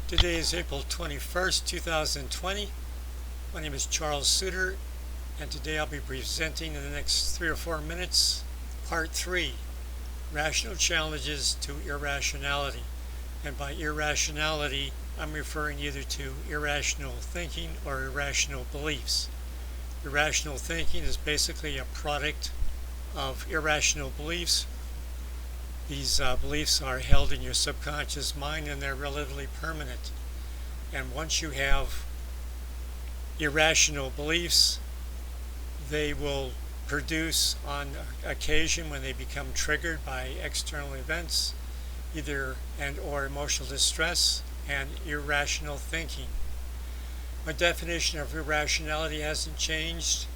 Today is April 21st, 2020. My name is Charles Suter, and today I'll be presenting in the next 3 or 4 minutes Part 3, Rational Challenges to Irrationality. And by irrationality, I'm referring either to irrational thinking or irrational beliefs. Irrational thinking is basically a product of irrational beliefs. These beliefs are held in your subconscious mind and they're relatively permanent. And once you have irrational beliefs, they will produce on occasion when they become triggered by external events, either and or emotional distress and irrational thinking. My definition of irrationality hasn't changed.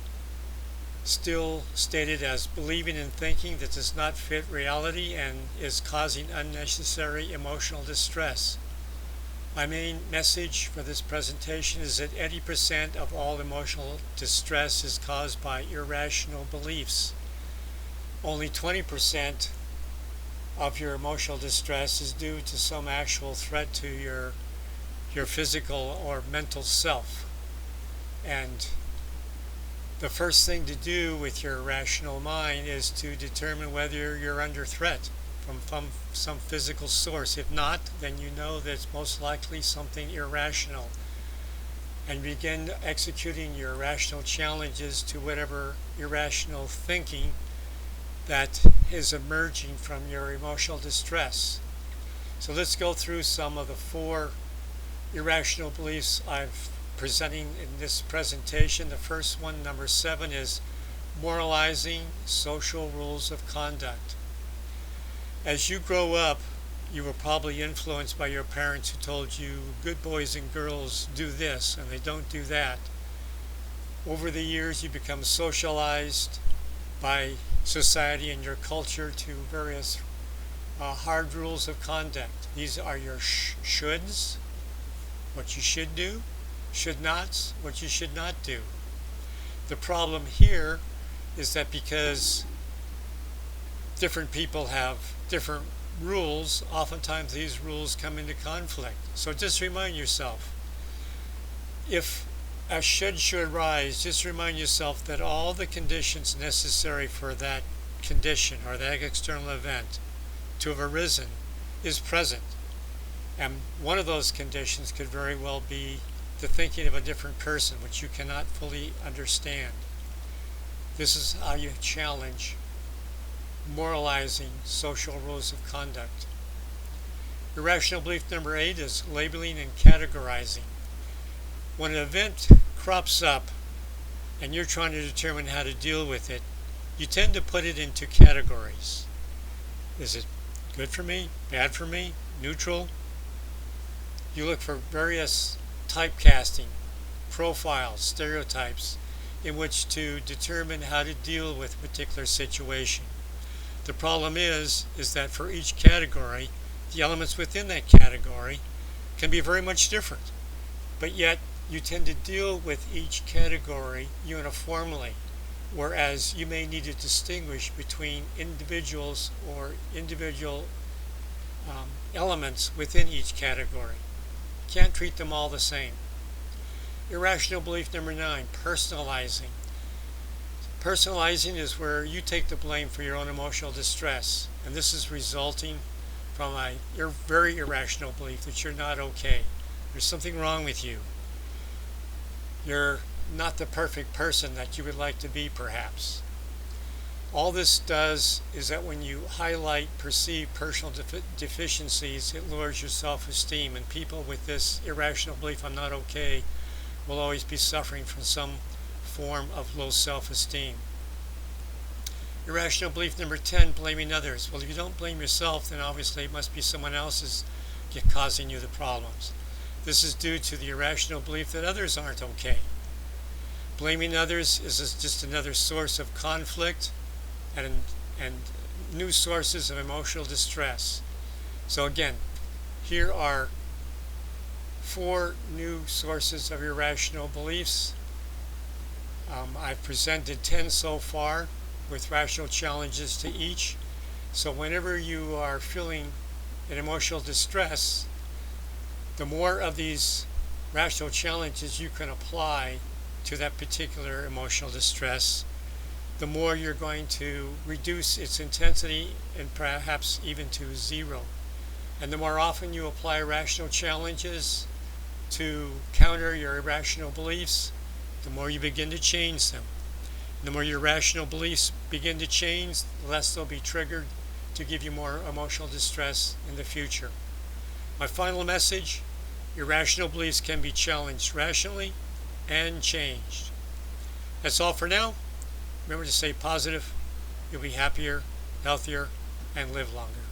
Still stated as believing and thinking that does not fit reality and is causing unnecessary emotional distress. My main message for this presentation is that 80% of all emotional distress is caused by irrational beliefs. Only 20% of your emotional distress is due to some actual threat to your physical or mental self. And the first thing to do with your rational mind is to determine whether you're under threat from some physical source. If not, then you know that it's most likely something irrational. And begin executing your rational challenges to whatever irrational thinking that is emerging from your emotional distress. So let's go through some of the 4 irrational beliefs I've presenting in this presentation. The first one, number 7, is moralizing social rules of conduct. As you grow up, you were probably influenced by your parents who told you good boys and girls do this and they don't do that. Over the years, you become socialized by society and your culture to various hard rules of conduct. These are your shoulds, what you should do, should nots, what you should not do. The problem here is that because different people have different rules, oftentimes these rules come into conflict. So just remind yourself, if a should arise, just remind yourself that all the conditions necessary for that condition or that external event to have arisen is present. And one of those conditions could very well be the thinking of a different person, which you cannot fully understand. This is how you challenge moralizing social rules of conduct. Irrational belief number 8 is labeling and categorizing. When an event crops up and you're trying to determine how to deal with it, you tend to put it into categories. Is it good for me, bad for me, neutral? You look for various typecasting, profiles, stereotypes in which to determine how to deal with a particular situation. The problem is that for each category, the elements within that category can be very much different. But yet, you tend to deal with each category uniformly, whereas you may need to distinguish between individuals or individual elements within each category. Can't treat them all the same. Irrational belief number 9, personalizing. Personalizing is where you take the blame for your own emotional distress, and this is resulting from a very irrational belief that you're not okay. There's something wrong with you. You're not the perfect person that you would like to be, perhaps. All this does is that when you highlight perceived personal deficiencies, it lowers your self-esteem, and people with this irrational belief, I'm not okay, will always be suffering from some form of low self-esteem. Irrational belief number 10, blaming others. Well, if you don't blame yourself, then obviously it must be someone else is causing you the problems. This is due to the irrational belief that others aren't okay. Blaming others is just another source of conflict and new sources of emotional distress. So again, here are 4 new sources of irrational beliefs. I've presented 10 so far with rational challenges to each. So whenever you are feeling an emotional distress, the more of these rational challenges you can apply to that particular emotional distress, the more you're going to reduce its intensity and perhaps even to zero. And the more often you apply rational challenges to counter your irrational beliefs, the more you begin to change them. The more your rational beliefs begin to change, the less they'll be triggered to give you more emotional distress in the future. My final message: irrational beliefs can be challenged rationally and changed. That's all for now. Remember to stay positive. You'll be happier, healthier, and live longer.